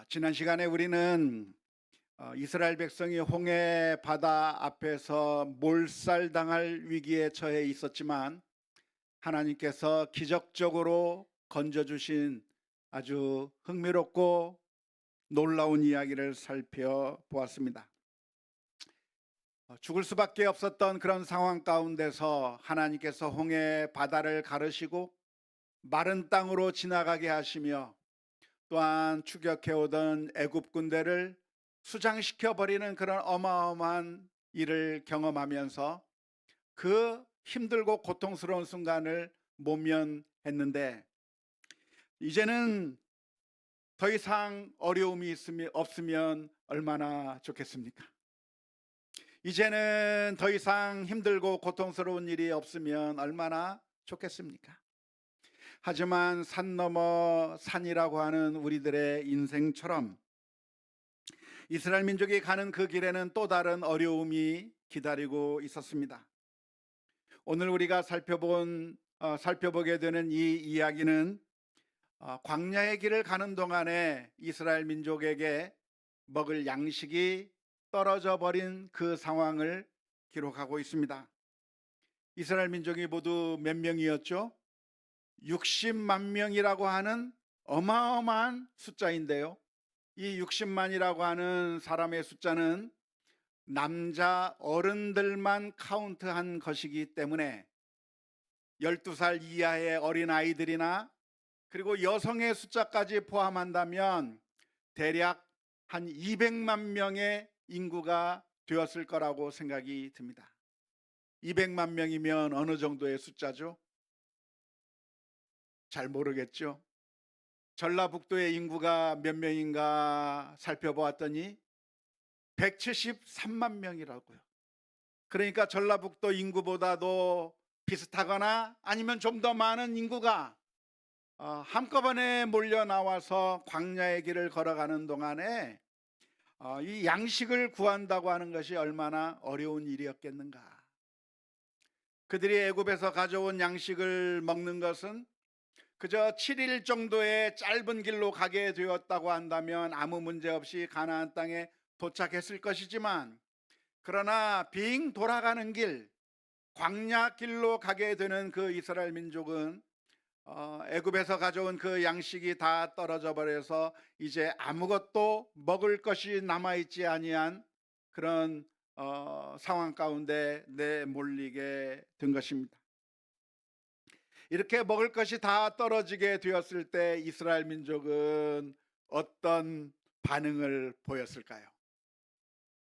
지난 시간에 우리는 이스라엘 백성이 홍해 바다 앞에서 몰살당할 위기에 처해 있었지만 하나님께서 기적적으로 건져주신 아주 흥미롭고 놀라운 이야기를 살펴보았습니다. 죽을 수밖에 없었던 그런 상황 가운데서 하나님께서 홍해 바다를 가르시고 마른 땅으로 지나가게 하시며 또한 추격해오던 애굽 군대를 수장시켜 버리는 그런 어마어마한 일을 경험하면서 그 힘들고 고통스러운 순간을 모면했는데, 이제는 더 이상 어려움이 없으면 얼마나 좋겠습니까? 이제는 더 이상 힘들고 고통스러운 일이 없으면 얼마나 좋겠습니까? 하지만 산 넘어 산이라고 하는 우리들의 인생처럼 이스라엘 민족이 가는 그 길에는 또 다른 어려움이 기다리고 있었습니다. 오늘 우리가 살펴보게 되는 이 이야기는 광야의 길을 가는 동안에 이스라엘 민족에게 먹을 양식이 떨어져 버린 그 상황을 기록하고 있습니다. 이스라엘 민족이 모두 몇 명이었죠? 60만 명이라고 하는 어마어마한 숫자인데요, 이 60만이라고 하는 사람의 숫자는 남자 어른들만 카운트한 것이기 때문에 12살 이하의 어린아이들이나 그리고 여성의 숫자까지 포함한다면 대략 한 200만 명의 인구가 되었을 거라고 생각이 듭니다. 200만 명이면 어느 정도의 숫자죠? 잘 모르겠죠. 전라북도의 인구가 몇 명인가 살펴보았더니 173만 명이라고요. 그러니까 전라북도 인구보다도 비슷하거나 아니면 좀 더 많은 인구가 한꺼번에 몰려 나와서 광야의 길을 걸어가는 동안에 이 양식을 구한다고 하는 것이 얼마나 어려운 일이었겠는가. 그들이 애굽에서 가져온 양식을 먹는 것은 그저 7일 정도의 짧은 길로 가게 되었다고 한다면 아무 문제 없이 가나안 땅에 도착했을 것이지만, 그러나 빙 돌아가는 길, 광야 길로 가게 되는 그 이스라엘 민족은 애굽에서 가져온 그 양식이 다 떨어져 버려서 이제 아무것도 먹을 것이 남아있지 아니한 그런 상황 가운데 내몰리게 된 것입니다. 이렇게 먹을 것이 다 떨어지게 되었을 때 이스라엘 민족은 어떤 반응을 보였을까요?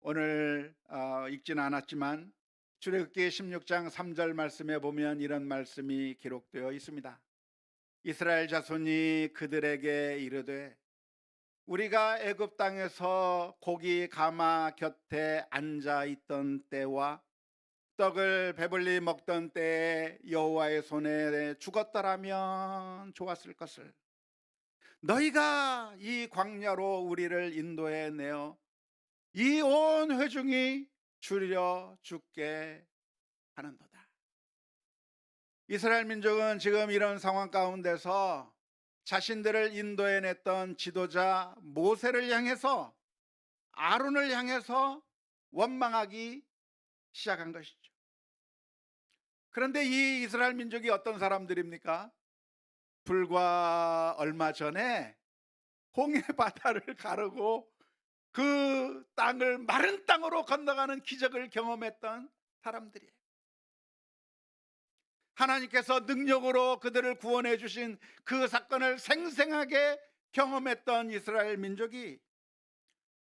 오늘 읽지는 않았지만 출애굽기 16장 3절 말씀에 보면 이런 말씀이 기록되어 있습니다. 이스라엘 자손이 그들에게 이르되 우리가 애굽 땅에서 고기 가마 곁에 앉아 있던 때와 떡을 배불리 먹던 때에 여호와의 손에 죽었더라면 좋았을 것을, 너희가 이 광야로 우리를 인도해 내어 이 온 회중이 줄여 죽게 하는도다. 이스라엘 민족은 지금 이런 상황 가운데서 자신들을 인도해 냈던 지도자 모세를 향해서, 아론을 향해서 원망하기 시작한 것이죠. 그런데 이 이스라엘 민족이 어떤 사람들입니까? 불과 얼마 전에 홍해 바다를 가르고 그 땅을 마른 땅으로 건너가는 기적을 경험했던 사람들이에요. 하나님께서 능력으로 그들을 구원해 주신 그 사건을 생생하게 경험했던 이스라엘 민족이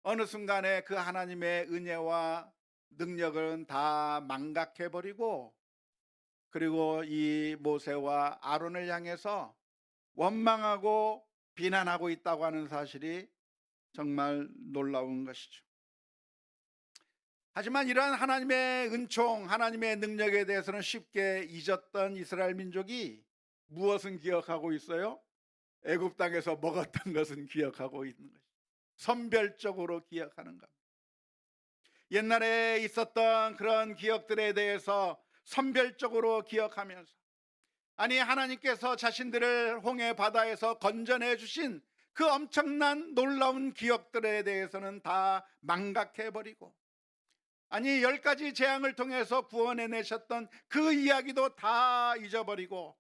어느 순간에 그 하나님의 은혜와 능력은 다 망각해 버리고, 그리고 이 모세와 아론을 향해서 원망하고 비난하고 있다고 하는 사실이 정말 놀라운 것이죠. 하지만 이러한 하나님의 은총, 하나님의 능력에 대해서는 쉽게 잊었던 이스라엘 민족이 무엇은 기억하고 있어요? 애굽 땅에서 먹었던 것은 기억하고 있는 것이죠. 선별적으로 기억하는 것. 옛날에 있었던 그런 기억들에 대해서 선별적으로 기억하면서, 아니 하나님께서 자신들을 홍해 바다에서 건져내 주신 그 엄청난 놀라운 기억들에 대해서는 다 망각해버리고, 아니 10가지 재앙을 통해서 구원해내셨던 그 이야기도 다 잊어버리고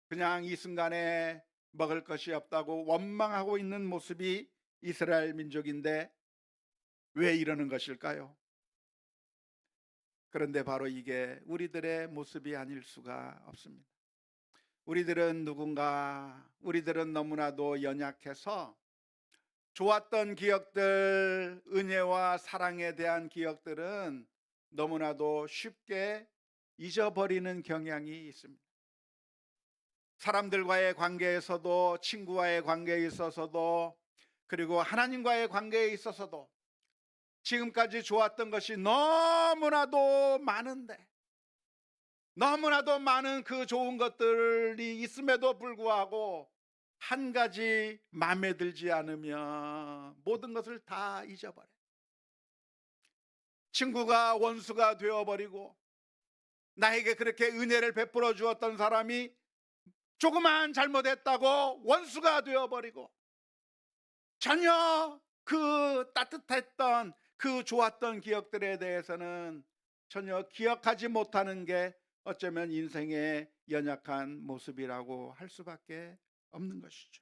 그냥 이 순간에 먹을 것이 없다고 원망하고 있는 모습이 이스라엘 민족인데 왜 이러는 것일까요? 그런데 바로 이게 우리들의 모습이 아닐 수가 없습니다. 우리들은 너무나도 연약해서 좋았던 기억들, 은혜와 사랑에 대한 기억들은 너무나도 쉽게 잊어버리는 경향이 있습니다. 사람들과의 관계에서도, 친구와의 관계에 있어서도, 그리고 하나님과의 관계에 있어서도 지금까지 좋았던 것이 너무나도 많은데, 너무나도 많은 그 좋은 것들이 있음에도 불구하고 한 가지 마음에 들지 않으면 모든 것을 다 잊어버려요. 친구가 원수가 되어버리고, 나에게 그렇게 은혜를 베풀어 주었던 사람이 조그만 잘못했다고 원수가 되어버리고, 전혀 그 따뜻했던 그 좋았던 기억들에 대해서는 전혀 기억하지 못하는 게 어쩌면 인생의 연약한 모습이라고 할 수밖에 없는 것이죠.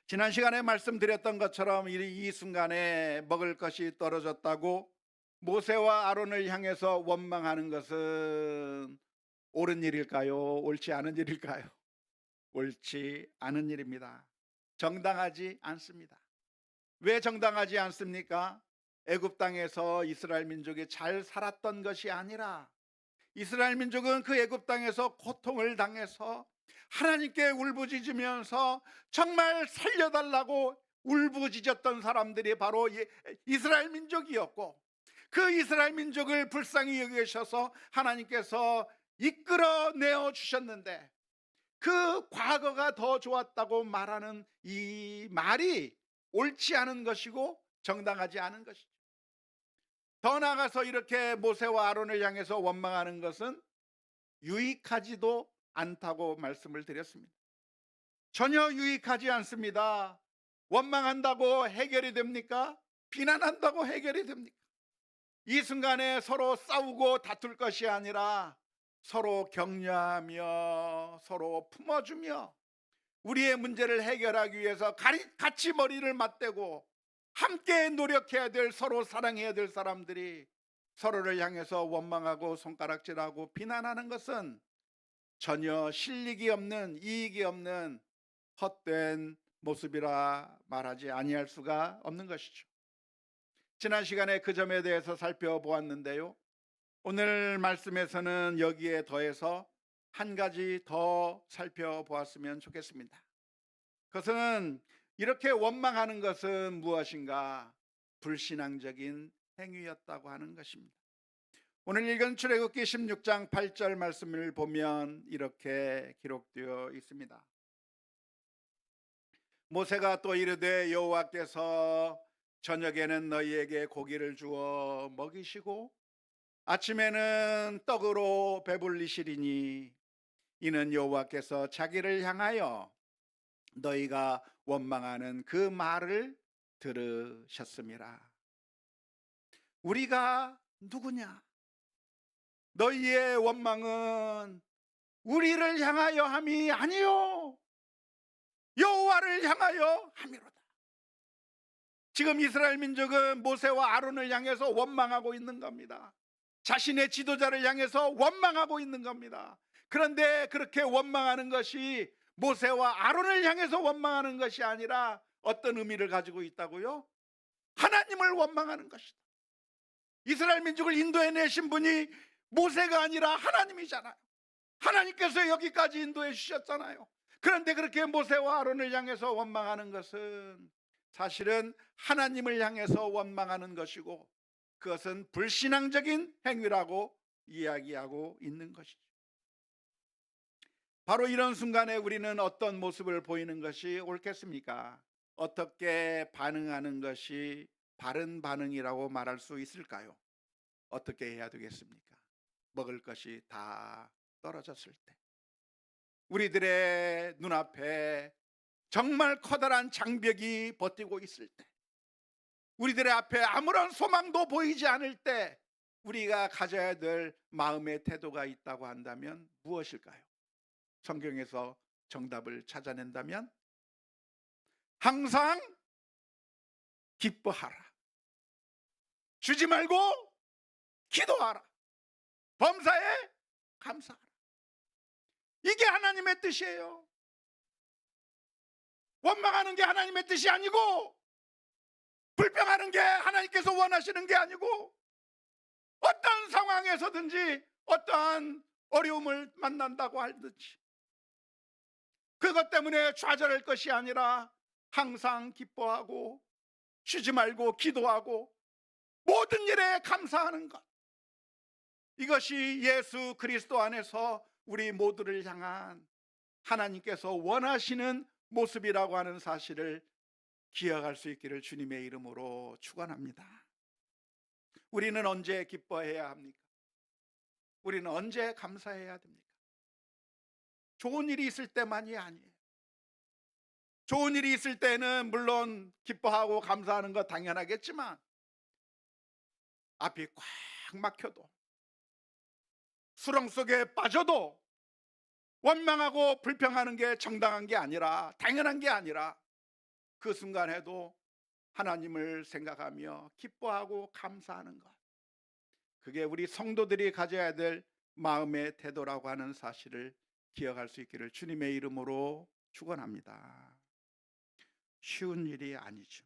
지난 시간에 말씀드렸던 것처럼 이 순간에 먹을 것이 떨어졌다고 모세와 아론을 향해서 원망하는 것은 옳은 일일까요? 옳지 않은 일일까요? 옳지 않은 일입니다. 정당하지 않습니다. 왜 정당하지 않습니까? 애굽 땅에서 이스라엘 민족이 잘 살았던 것이 아니라, 이스라엘 민족은 그 애굽 땅에서 고통을 당해서 하나님께 울부짖으면서 정말 살려달라고 울부짖었던 사람들이 바로 이스라엘 민족이었고, 그 이스라엘 민족을 불쌍히 여기셔서 하나님께서 이끌어내어 주셨는데, 그 과거가 더 좋았다고 말하는 이 말이 옳지 않은 것이고 정당하지 않은 것이죠. 더 나아가서 이렇게 모세와 아론을 향해서 원망하는 것은 유익하지도 않다고 말씀을 드렸습니다. 전혀 유익하지 않습니다. 원망한다고 해결이 됩니까? 비난한다고 해결이 됩니까? 이 순간에 서로 싸우고 다툴 것이 아니라 서로 격려하며 서로 품어주며 우리의 문제를 해결하기 위해서 같이 머리를 맞대고 함께 노력해야 될, 서로 사랑해야 될 사람들이 서로를 향해서 원망하고 손가락질하고 비난하는 것은 전혀 실익이 없는, 이익이 없는 헛된 모습이라 말하지 아니할 수가 없는 것이죠. 지난 시간에 그 점에 대해서 살펴보았는데요, 오늘 말씀에서는 여기에 더해서 한 가지 더 살펴보았으면 좋겠습니다. 그것은 이렇게 원망하는 것은 무엇인가? 불신앙적인 행위였다고 하는 것입니다. 오늘 읽은 출애굽기 16장 8절 말씀을 보면 이렇게 기록되어 있습니다. 모세가 또 이르되 여호와께서 저녁에는 너희에게 고기를 주어 먹이시고 아침에는 떡으로 배불리시리니 이는 여호와께서 자기를 향하여 너희가 원망하는 그 말을 들으셨음이라. 우리가 누구냐? 너희의 원망은 우리를 향하여 함이 아니요 여호와를 향하여 함이로다. 지금 이스라엘 민족은 모세와 아론을 향해서 원망하고 있는 겁니다. 자신의 지도자를 향해서 원망하고 있는 겁니다. 그런데 그렇게 원망하는 것이 모세와 아론을 향해서 원망하는 것이 아니라 어떤 의미를 가지고 있다고요? 하나님을 원망하는 것이다. 이스라엘 민족을 인도해 내신 분이 모세가 아니라 하나님이잖아요. 하나님께서 여기까지 인도해 주셨잖아요. 그런데 그렇게 모세와 아론을 향해서 원망하는 것은 사실은 하나님을 향해서 원망하는 것이고, 그것은 불신앙적인 행위라고 이야기하고 있는 것이죠. 바로 이런 순간에 우리는 어떤 모습을 보이는 것이 옳겠습니까? 어떻게 반응하는 것이 바른 반응이라고 말할 수 있을까요? 어떻게 해야 되겠습니까? 먹을 것이 다 떨어졌을 때, 우리들의 눈앞에 정말 커다란 장벽이 버티고 있을 때, 우리들의 앞에 아무런 소망도 보이지 않을 때 우리가 가져야 될 마음의 태도가 있다고 한다면 무엇일까요? 성경에서 정답을 찾아낸다면 항상 기뻐하라, 주지 말고 기도하라, 범사에 감사하라. 이게 하나님의 뜻이에요. 원망하는 게 하나님의 뜻이 아니고, 불평하는 게 하나님께서 원하시는 게 아니고, 어떤 상황에서든지 어떠한 어려움을 만난다고 할든지 그것 때문에 좌절할 것이 아니라 항상 기뻐하고 쉬지 말고 기도하고 모든 일에 감사하는 것, 이것이 예수 그리스도 안에서 우리 모두를 향한 하나님께서 원하시는 모습이라고 하는 사실을 기억할 수 있기를 주님의 이름으로 축원합니다. 우리는 언제 기뻐해야 합니까? 우리는 언제 감사해야 됩니까? 좋은 일이 있을 때만이 아니에요. 좋은 일이 있을 때는 물론 기뻐하고 감사하는 것 당연하겠지만, 앞이 꽉 막혀도, 수렁 속에 빠져도 원망하고 불평하는 게 정당한 게 아니라, 당연한 게 아니라, 그 순간에도 하나님을 생각하며 기뻐하고 감사하는 것, 그게 우리 성도들이 가져야 될 마음의 태도라고 하는 사실을 기억할 수 있기를 주님의 이름으로 축원합니다. 쉬운 일이 아니죠.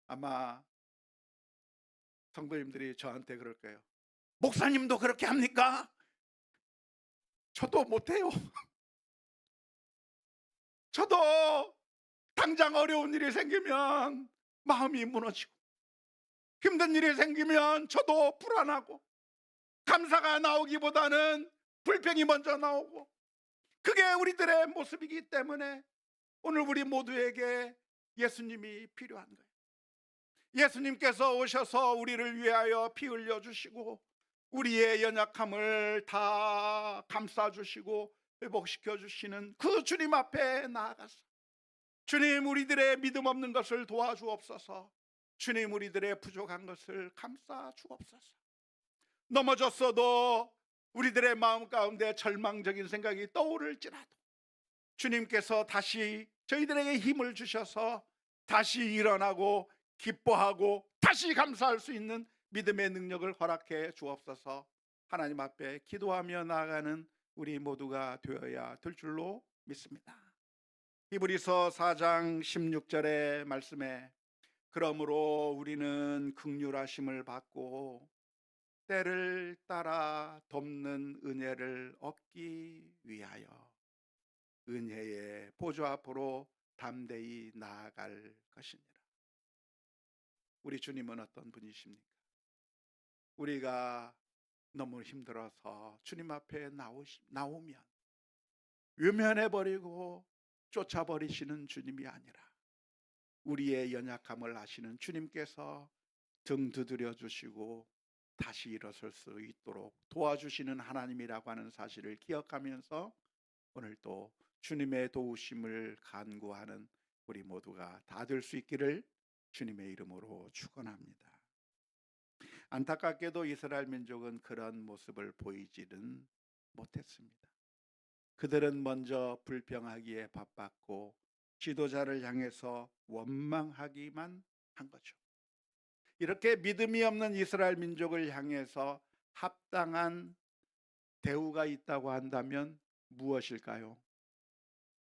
아마 성도님들이 저한테 그럴 거예요. 목사님도 그렇게 합니까? 저도 못해요. 저도 당장 어려운 일이 생기면 마음이 무너지고, 힘든 일이 생기면 저도 불안하고, 감사가 나오기보다는 불평이 먼저 나오고, 그게 우리들의 모습이기 때문에 오늘 우리 모두에게 예수님이 필요한 거예요. 예수님께서 오셔서 우리를 위하여 피 흘려 주시고 우리의 연약함을 다 감싸 주시고 회복시켜 주시는 그 주님 앞에 나아가서, 주님, 우리들의 믿음 없는 것을 도와주옵소서. 주님, 우리들의 부족한 것을 감싸 주옵소서. 넘어졌어도 우리들의 마음 가운데 절망적인 생각이 떠오를지라도 주님께서 다시 저희들에게 힘을 주셔서 다시 일어나고 기뻐하고 다시 감사할 수 있는 믿음의 능력을 허락해 주옵소서. 하나님 앞에 기도하며 나아가는 우리 모두가 되어야 될 줄로 믿습니다. 히브리서 4장 16절의 말씀에, 그러므로 우리는 긍휼하심을 받고 때를 따라 돕는 은혜를 얻기 위하여 은혜의 보좌 앞으로 담대히 나아갈 것이니라. 우리 주님은 어떤 분이십니까? 우리가 너무 힘들어서 주님 앞에 나오면 외면해버리고 쫓아버리시는 주님이 아니라, 우리의 연약함을 아시는 주님께서 등 두드려 주시고 다시 일어설 수 있도록 도와주시는 하나님이라고 하는 사실을 기억하면서 오늘 또 주님의 도우심을 간구하는 우리 모두가 다 될 수 있기를 주님의 이름으로 축원합니다. 안타깝게도 이스라엘 민족은 그런 모습을 보이지는 못했습니다. 그들은 먼저 불평하기에 바빴고 지도자를 향해서 원망하기만 한 거죠. 이렇게 믿음이 없는 이스라엘 민족을 향해서 합당한 대우가 있다고 한다면 무엇일까요?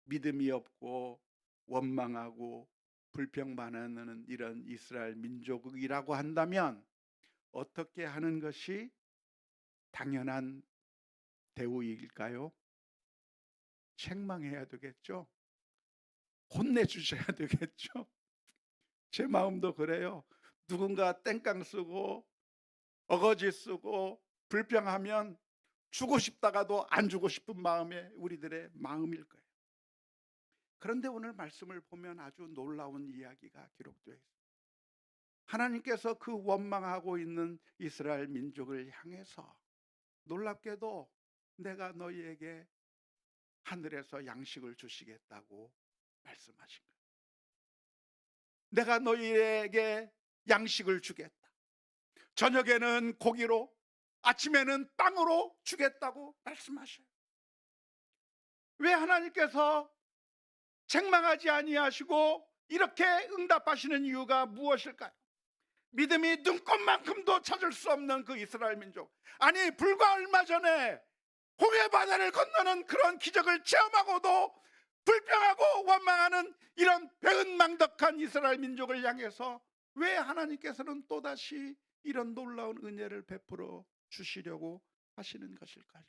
믿음이 없고 원망하고 불평만 하는 이런 이스라엘 민족이라고 한다면 어떻게 하는 것이 당연한 대우일까요? 책망해야 되겠죠? 혼내주셔야 되겠죠? 제 마음도 그래요. 누군가 땡깡 쓰고 어거지 쓰고 불평하면 주고 싶다가도 안 주고 싶은 마음에 우리들의 마음일 거예요. 그런데 오늘 말씀을 보면 아주 놀라운 이야기가 기록되어 있습니다. 하나님께서 그 원망하고 있는 이스라엘 민족을 향해서 놀랍게도 내가 너희에게 하늘에서 양식을 주시겠다고 말씀하신 거예요. 내가 너희에게 양식을 주겠다. 저녁에는 고기로, 아침에는 빵으로 주겠다고 말씀하셔요. 왜 하나님께서 책망하지 아니하시고 이렇게 응답하시는 이유가 무엇일까요? 믿음이 눈꽃만큼도 찾을 수 없는 그 이스라엘 민족, 아니 불과 얼마 전에 홍해 바다를 건너는 그런 기적을 체험하고도 불평하고 원망하는 이런 배은망덕한 이스라엘 민족을 향해서 왜 하나님께서는 또다시 이런 놀라운 은혜를 베풀어 주시려고 하시는 것일까요?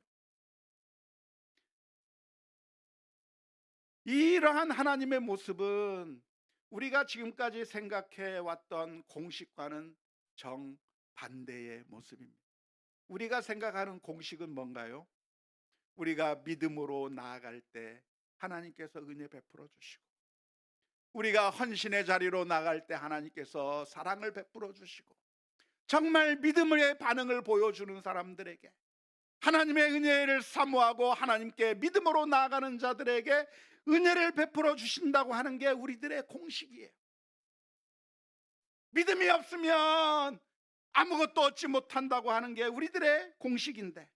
이러한 하나님의 모습은 우리가 지금까지 생각해 왔던 공식과는 정반대의 모습입니다. 우리가 생각하는 공식은 뭔가요? 우리가 믿음으로 나아갈 때 하나님께서 은혜 베풀어 주시고, 우리가 헌신의 자리로 나갈 때 하나님께서 사랑을 베풀어 주시고, 정말 믿음의 반응을 보여주는 사람들에게, 하나님의 은혜를 사모하고 하나님께 믿음으로 나아가는 자들에게 은혜를 베풀어 주신다고 하는 게 우리들의 공식이에요. 믿음이 없으면 아무것도 얻지 못한다고 하는 게 우리들의 공식인데,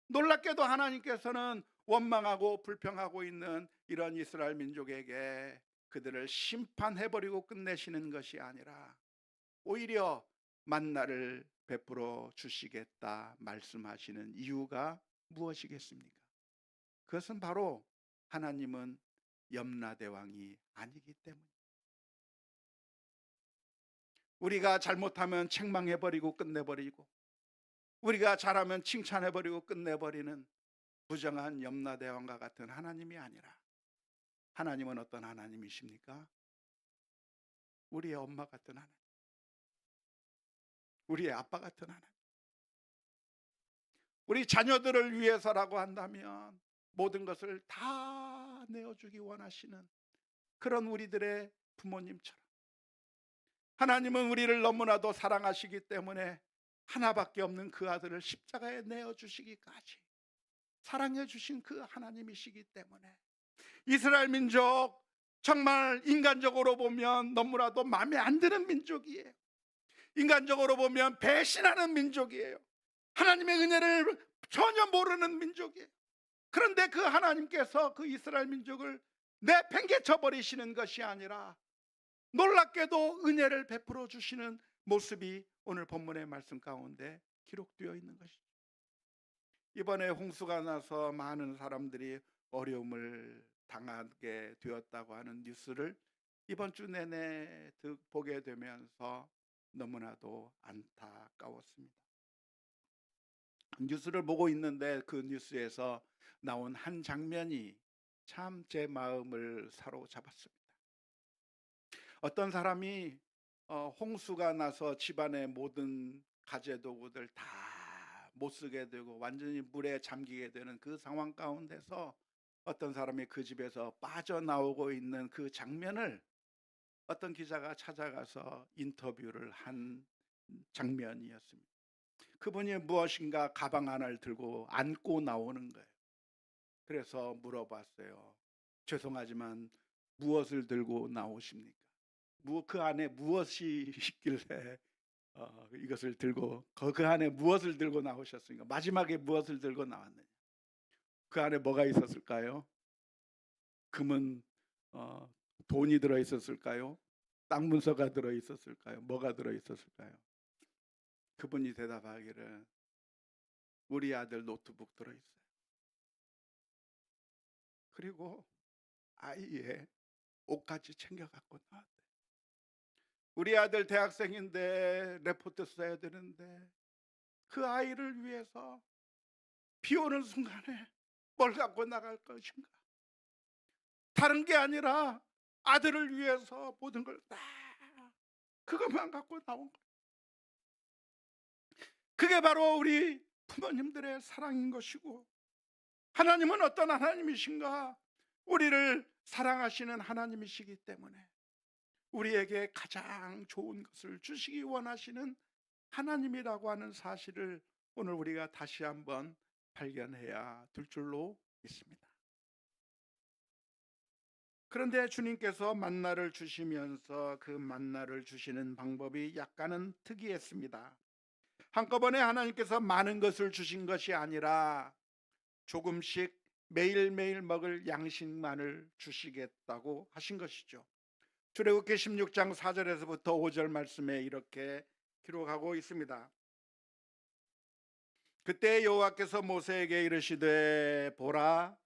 놀랍게도 하나님께서는 원망하고 불평하고 있는 이런 이스라엘 민족에게 그들을 심판해버리고 끝내시는 것이 아니라 오히려 만나를 베풀어 주시겠다 말씀하시는 이유가 무엇이겠습니까? 그것은 바로 하나님은 염라대왕이 아니기 때문입니다. 우리가 잘못하면 책망해버리고 끝내버리고, 우리가 잘하면 칭찬해버리고 끝내버리는 부정한 염라대왕과 같은 하나님이 아니라, 하나님은 어떤 하나님이십니까? 우리의 엄마 같은 하나님, 우리의 아빠 같은 하나님. 우리 자녀들을 위해서라고 한다면 모든 것을 다 내어주기 원하시는 그런 우리들의 부모님처럼, 하나님은 우리를 너무나도 사랑하시기 때문에 하나밖에 없는 그 아들을 십자가에 내어주시기까지 사랑해 주신 그 하나님이시기 때문에, 이스라엘 민족 정말 인간적으로 보면 너무나도 마음에 안 드는 민족이에요. 인간적으로 보면 배신하는 민족이에요. 하나님의 은혜를 전혀 모르는 민족이에요. 그런데 그 하나님께서 그 이스라엘 민족을 내팽개쳐 버리시는 것이 아니라 놀랍게도 은혜를 베풀어 주시는 모습이 오늘 본문의 말씀 가운데 기록되어 있는 것이죠. 이번에 홍수가 나서 많은 사람들이 어려움을 당하게 되었다고 하는 뉴스를 이번 주 내내 보게 되면서 너무나도 안타까웠습니다. 뉴스를 보고 있는데 그 뉴스에서 나온 한 장면이 참 제 마음을 사로잡았습니다. 어떤 사람이 홍수가 나서 집안의 모든 가재도구들 다 못 쓰게 되고 완전히 물에 잠기게 되는 그 상황 가운데서 어떤 사람이 그 집에서 빠져나오고 있는 그 장면을 어떤 기자가 찾아가서 인터뷰를 한 장면이었습니다. 그분이 무엇인가 가방 하나를 들고 안고 나오는 거예요. 그래서 물어봤어요. 죄송하지만 무엇을 들고 나오십니까? 그 안에 무엇이 있길래 이것을 들고, 그 안에 무엇을 들고 나오셨습니까? 마지막에 무엇을 들고 나왔느냐? 그 안에 뭐가 있었을까요? 금은 돈이 들어있었을까요? 땅 문서가 들어있었을까요? 뭐가 들어있었을까요? 그분이 대답하기를 우리 아들 노트북 들어있어요. 그리고 아이의 옷까지 챙겨 갖고 나왔대요. 우리 아들 대학생인데 레포트 써야 되는데 그 아이를 위해서 비 오는 순간에 뭘 갖고 나갈 것인가? 다른 게 아니라 아들을 위해서 모든 걸 다 그것만 갖고 나온 거예요. 그게 바로 우리 부모님들의 사랑인 것이고, 하나님은 어떤 하나님이신가? 우리를 사랑하시는 하나님이시기 때문에 우리에게 가장 좋은 것을 주시기 원하시는 하나님이라고 하는 사실을 오늘 우리가 다시 한번 발견해야 될 줄로 믿습니다. 그런데 주님께서 만나를 주시면서 그 만나를 주시는 방법이 약간은 특이했습니다. 한꺼번에 하나님께서 많은 것을 주신 것이 아니라 조금씩 매일매일 먹을 양식만을 주시겠다고 하신 것이죠. 출애굽기 16장 4절에서부터 5절 말씀에 이렇게 기록하고 있습니다. 그때 여호와께서 모세에게 이르시되 보라,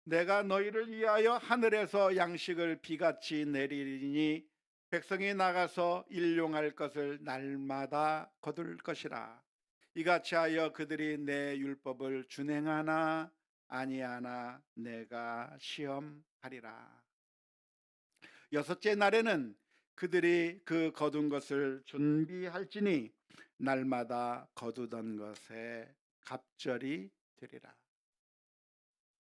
내가 너희를 위하여 하늘에서 양식을 비같이 내리리니 백성이 나가서 일용할 것을 날마다 거둘 것이라. 이같이 하여 그들이 내 율법을 준행하나 아니하나 내가 시험하리라. 여섯째 날에는 그들이 그 거둔 것을 준비할지니 날마다 거두던 것에 갑절이 되리라.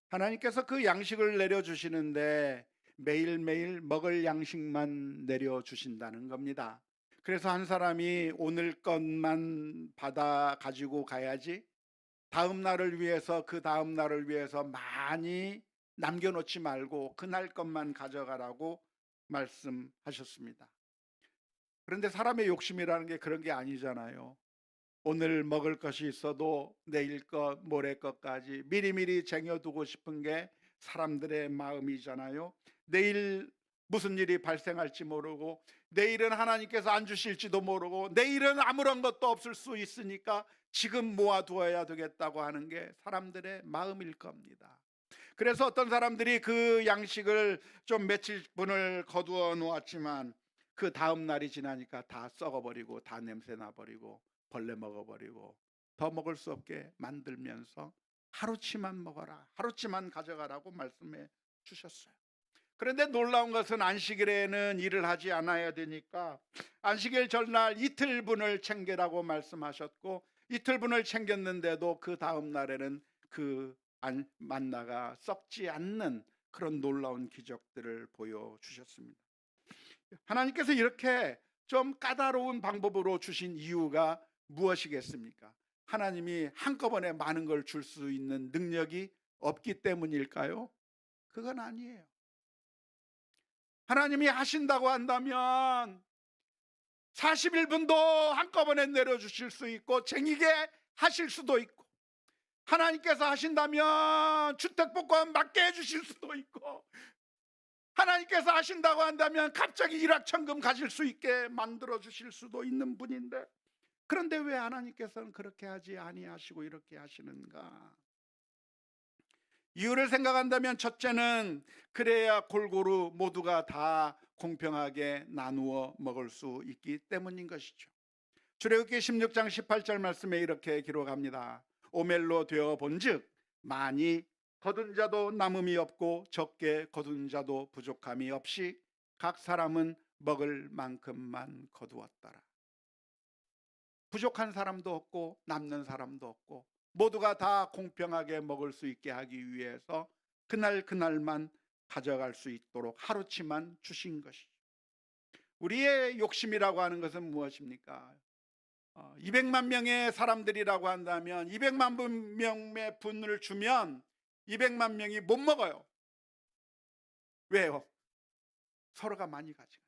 하나님께서 그 양식을 내려주시는데 매일매일 먹을 양식만 내려주신다는 겁니다. 그래서 한 사람이 오늘 것만 받아 가지고 가야지 다음 날을 위해서, 그 다음 날을 위해서 많이 남겨놓지 말고 그날 것만 가져가라고 말씀하셨습니다. 그런데 사람의 욕심이라는 게 그런 게 아니잖아요. 오늘 먹을 것이 있어도 내일 것, 모레 것까지 미리미리 쟁여두고 싶은 게 사람들의 마음이잖아요. 내일 무슨 일이 발생할지 모르고, 내일은 하나님께서 안 주실지도 모르고, 내일은 아무런 것도 없을 수 있으니까 지금 모아두어야 되겠다고 하는 게 사람들의 마음일 겁니다. 그래서 어떤 사람들이 그 양식을 좀 며칠 분을 거두어 놓았지만 그 다음 날이 지나니까 다 썩어버리고 다 냄새 나버리고 벌레 먹어버리고 더 먹을 수 없게 만들면서 하루치만 먹어라, 하루치만 가져가라고 말씀해 주셨어요. 그런데 놀라운 것은 안식일에는 일을 하지 않아야 되니까 안식일 전날 이틀분을 챙기라고 말씀하셨고, 이틀분을 챙겼는데도 그 다음 날에는 그 만나가 썩지 않는 그런 놀라운 기적들을 보여주셨습니다. 하나님께서 이렇게 좀 까다로운 방법으로 주신 이유가 무엇이겠습니까? 하나님이 한꺼번에 많은 걸 줄 수 있는 능력이 없기 때문일까요? 그건 아니에요. 하나님이 하신다고 한다면 41분도 한꺼번에 내려주실 수 있고 쟁이게 하실 수도 있고, 하나님께서 하신다면 주택복권 맞게 해주실 수도 있고, 하나님께서 하신다고 한다면 갑자기 일확천금 가질 수 있게 만들어 주실 수도 있는 분인데, 그런데 왜 하나님께서는 그렇게 하지 아니하시고 이렇게 하시는가? 이유를 생각한다면 첫째는 그래야 골고루 모두가 다 공평하게 나누어 먹을 수 있기 때문인 것이죠. 출애굽기 16장 18절 말씀에 이렇게 기록합니다. 오멜로 되어 본즉 많이 거둔 자도 남음이 없고 적게 거둔 자도 부족함이 없이 각 사람은 먹을 만큼만 거두었더라. 부족한 사람도 없고 남는 사람도 없고 모두가 다 공평하게 먹을 수 있게 하기 위해서 그날만 가져갈 수 있도록 하루치만 주신 것이죠. 우리의 욕심이라고 하는 것은 무엇입니까? 200만 명의 사람들이라고 한다면 200만 명의 분을 주면 200만 명이 못 먹어요. 왜요? 서로가 많이 가져가요.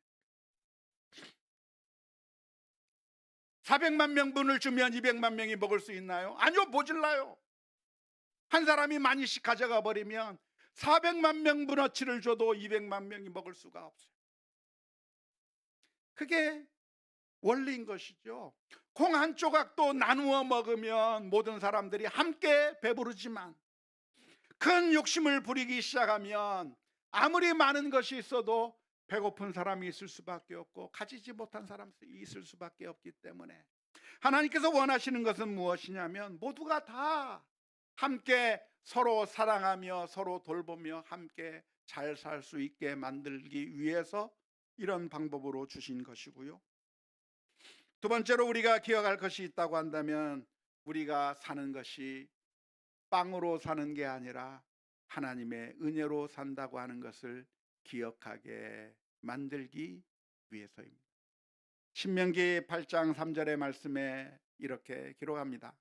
400만 명분을 주면 200만 명이 먹을 수 있나요? 아니요, 모질라요. 한 사람이 많이씩 가져가 버리면 400만 명분어치를 줘도 200만 명이 먹을 수가 없어요. 그게 원리인 것이죠. 콩 한 조각도 나누어 먹으면 모든 사람들이 함께 배부르지만 큰 욕심을 부리기 시작하면 아무리 많은 것이 있어도 배고픈 사람이 있을 수밖에 없고 가지지 못한 사람이 있을 수밖에 없기 때문에 하나님께서 원하시는 것은 무엇이냐면 모두가 다 함께 서로 사랑하며 서로 돌보며 함께 잘 살 수 있게 만들기 위해서 이런 방법으로 주신 것이고요. 두 번째로 우리가 기억할 것이 있다고 한다면 우리가 사는 것이 빵으로 사는 게 아니라 하나님의 은혜로 산다고 하는 것을 기억하게 만들기 위해서입니다. 신명기 8장 3절의 말씀에 이렇게 기록합니다.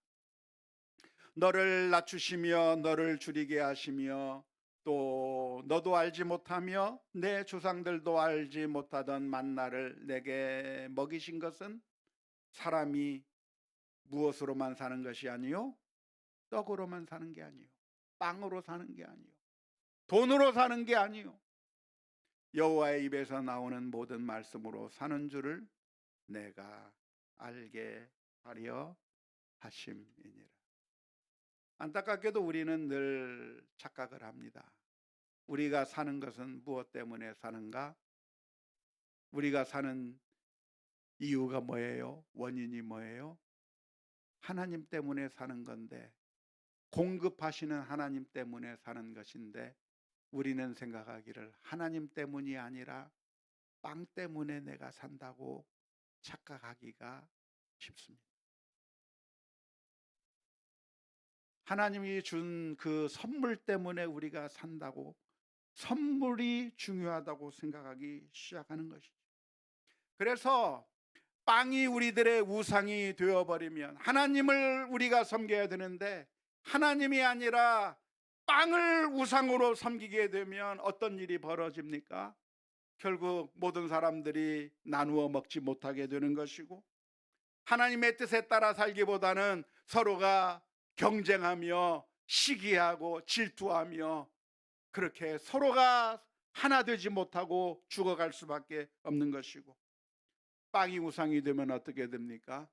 너를 낮추시며 너를 줄이게 하시며 또 너도 알지 못하며 내 조상들도 알지 못하던 만나를 내게 먹이신 것은 사람이 무엇으로만 사는 것이 아니요 떡으로만 사는 게 아니요 빵으로 사는 게 아니요 돈으로 사는 게 아니요 여호와의 입에서 나오는 모든 말씀으로 사는 줄을 내가 알게 하려 하심이니라. 안타깝게도 우리는 늘 착각을 합니다. 우리가 사는 것은 무엇 때문에 사는가? 우리가 사는 이유가 뭐예요? 원인이 뭐예요? 하나님 때문에 사는 건데, 공급하시는 하나님 때문에 사는 것인데, 우리는 생각하기를 하나님 때문이 아니라 빵 때문에 내가 산다고 착각하기가 쉽습니다. 하나님이 준 그 선물 때문에 우리가 산다고, 선물이 중요하다고 생각하기 시작하는 것이죠. 그래서 빵이 우리들의 우상이 되어버리면 하나님을 우리가 섬겨야 되는데, 하나님이 아니라 빵을 우상으로 섬기게 되면 어떤 일이 벌어집니까? 결국 모든 사람들이 나누어 먹지 못하게 되는 것이고, 하나님의 뜻에 따라 살기보다는 서로가 경쟁하며 시기하고 질투하며 그렇게 서로가 하나 되지 못하고 죽어갈 수밖에 없는 것이고, 빵이 우상이 되면 어떻게 됩니까?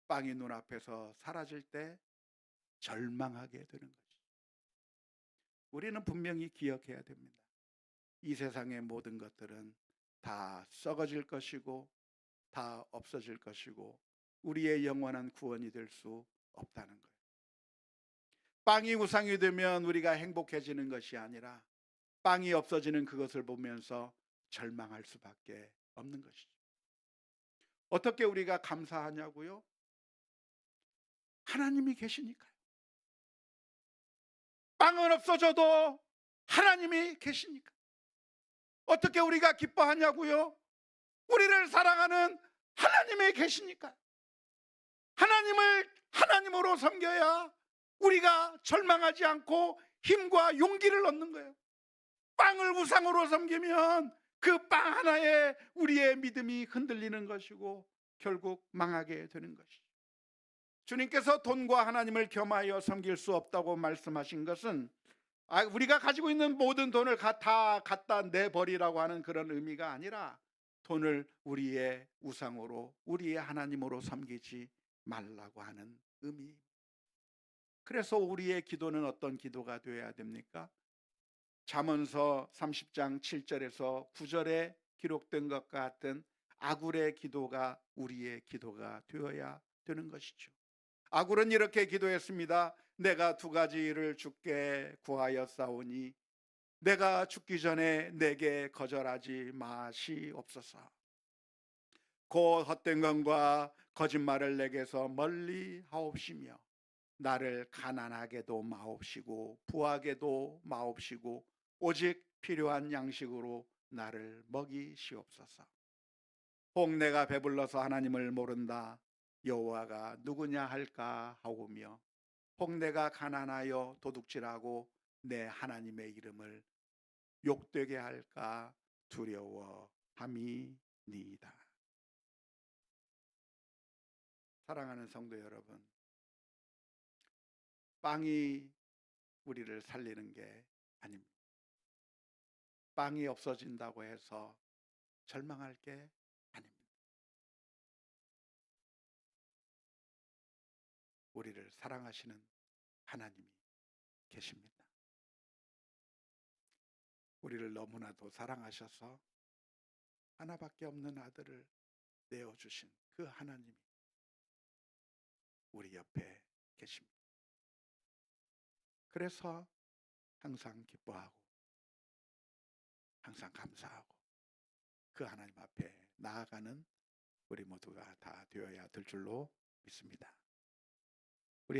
빵이 눈앞에서 사라질 때 절망하게 되는 것이죠. 우리는 분명히 기억해야 됩니다. 이 세상의 모든 것들은 다 썩어질 것이고 다 없어질 것이고 우리의 영원한 구원이 될 수 없다는 거예요. 빵이 우상이 되면 우리가 행복해지는 것이 아니라 빵이 없어지는 그것을 보면서 절망할 수밖에 없는 것이죠. 어떻게 우리가 감사하냐고요? 하나님이 계시니까요. 빵은 없어져도 하나님이 계시니까. 어떻게 우리가 기뻐하냐고요? 우리를 사랑하는 하나님이 계시니까. 하나님을 하나님으로 섬겨야 우리가 절망하지 않고 힘과 용기를 얻는 거예요. 빵을 우상으로 섬기면 그 빵 하나에 우리의 믿음이 흔들리는 것이고 결국 망하게 되는 것이죠. 주님께서 돈과 하나님을 겸하여 섬길 수 없다고 말씀하신 것은 우리가 가지고 있는 모든 돈을 다 갖다 내버리라고 하는 그런 의미가 아니라 돈을 우리의 우상으로 우리의 하나님으로 섬기지 말라고 하는 의미입니다. 그래서 우리의 기도는 어떤 기도가 되어야 됩니까? 잠언서 30장 7절에서 9절에 기록된 것과 같은 아굴의 기도가 우리의 기도가 되어야 되는 것이죠. 아굴은 이렇게 기도했습니다. 내가 두 가지 일을 주께 구하였사오니 내가 죽기 전에 내게 거절하지 마시옵소서. 곧 헛된 것과 거짓말을 내게서 멀리 하옵시며 나를 가난하게도 마옵시고 부하게도 마옵시고 오직 필요한 양식으로 나를 먹이시옵소서. 혹 내가 배불러서 하나님을 모른다 여호와가 누구냐 할까 하오며 혹 내가 가난하여 도둑질하고 내 하나님의 이름을 욕되게 할까 두려워함이니이다. 사랑하는 성도 여러분, 빵이 우리를 살리는 게 아닙니다. 빵이 없어진다고 해서 절망할 게 아닙니다. 우리를 사랑하시는 하나님이 계십니다. 우리를 너무나도 사랑하셔서 하나밖에 없는 아들을 내어주신 그 하나님이 우리 옆에 계십니다. 그래서 항상 기뻐하고 항상 감사하고 그 하나님 앞에 나아가는 우리 모두가 다 되어야 될 줄로 믿습니다.